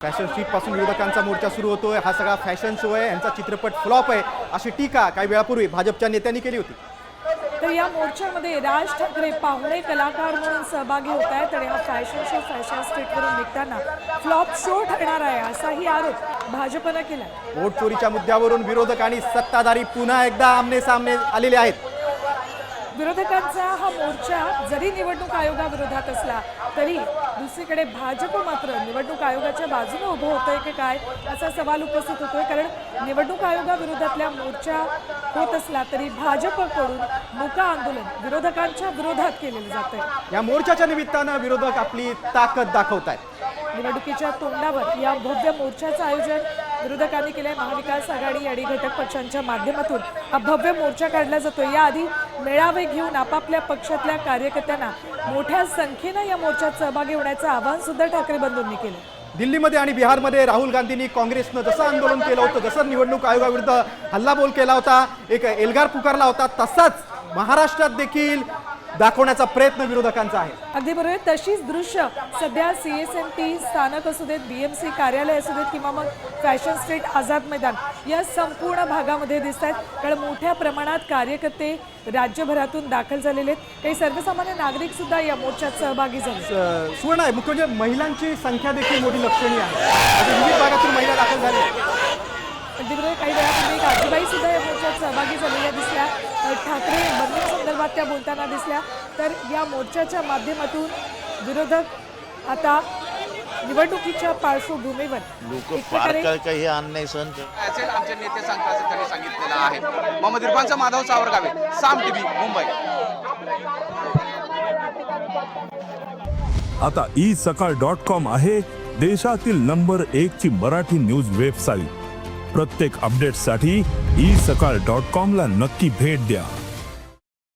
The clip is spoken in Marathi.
फॅशन स्ट्रीट पासून विरोधकांचा मोर्चा सुरू होतोय। हा सगळा फॅशन शो आहे, यांचा चित्रपट फ्लॉप आहे अशी टीका काही वेळापूर्वी भाजपच्या नेत्यांनी केली होती। तर या मोर्चामध्ये राज ठाकरे पाहुणे कलाकार म्हणून सहभागी होत आहेत आणि हा फॅशन शो फॅशन स्ट्रीटवरून निघताना फ्लॉप शो ठरणार आहे असाही आरोप भाजपनं केला। वोट चोरीच्या मुद्द्यावरून विरोधक आणि सत्ताधारी पुन्हा एकदा आमने सामने आलेले आहेत। विरोधकांचा हा मोर्चा जरी निवडणूक आयोगाविरोधात असला तरी दुसरीकडे भाजप मात्र निवडणूक आयोगाच्या बाजूने उभं होतंय की काय असा सवाल उपस्थित होतोय। कारण निवडणूक आयोगाविरोधातल्या मोर्चा होत असला तरी भाजपकडून मोका आंदोलन विरोधकांच्या विरोधात केलेलं जातंय। या मोर्चाच्या निमित्तानं विरोधक आपली ताकद दाखवत आहेत। निवडणुकीच्या तोंडावर या भव्य मोर्चाचं आयोजन विरोधकांनी केलंय। महाविकास आघाडी आणि घटक पक्षांच्या माध्यमातून हा भव्य मोर्चा काढला जातोय। याआधी मेळावे घेऊन आपापल्या पक्षातल्या कार्यकर्त्यांना मोठ्या संख्येनं या मोर्चात सहभागी होण्याचं आवाहन सुद्धा ठाकरे बंधूंनी केलं। दिल्लीमध्ये आणि बिहारमध्ये राहुल गांधींनी काँग्रेसनं जसं आंदोलन केलं होतं, जसं निवडणूक आयोगाविरुद्ध हल्लाबोल केला होता, एक एल्गार पुकारला होता, तसाच महाराष्ट्रात देखील दाखवण्याचा प्रयत्न विरोधकांचा आहे। अगदी बरोबर, तशीच दृश्य सध्या CSMT स्थानक असू देत, BMC कार्यालय असू देत किंवा मग फॅशन स्ट्रीट आझाद मैदान या संपूर्ण भागामध्ये दिसत आहेत। कारण मोठ्या प्रमाणात कार्यकर्ते राज्यभरातून दाखल झालेले आहेत। काही सर्वसामान्य नागरिक सुद्धा या मोर्चात सहभागी झाले। सुवर्ण आहे, मुख्य म्हणजे महिलांची संख्या देखील मोठी लक्षणीय आहे। विविध भागातून महिला दाखल झाल्या। अगदी बरोबर, काही वेळापूर्वी एक आजीबाई सुद्धा या मोर्चात सहभागी झालेल्या दिसल्या। ठाकरे बंदीसंदर्भात त्या बोलताना दिसल्या। तर या मोर्चाच्या माध्यमातून विरोधक आता निवडणुकीच्या पार्श्वभूमीवर काही अन्याय सहन असेल आमचे नेते सांगतात असं त्यांनी सांगितलेलं आहे। मोहम्मद इरफानचा माधव सावरगावे, साम टीव्ही, मुंबई। आता isakal.com आहे देशातील नंबर 1 ची मराठी न्यूज वेबसाईट। प्रत्येक अपडेटसाठी isakal.com ला नक्की भेट द्या।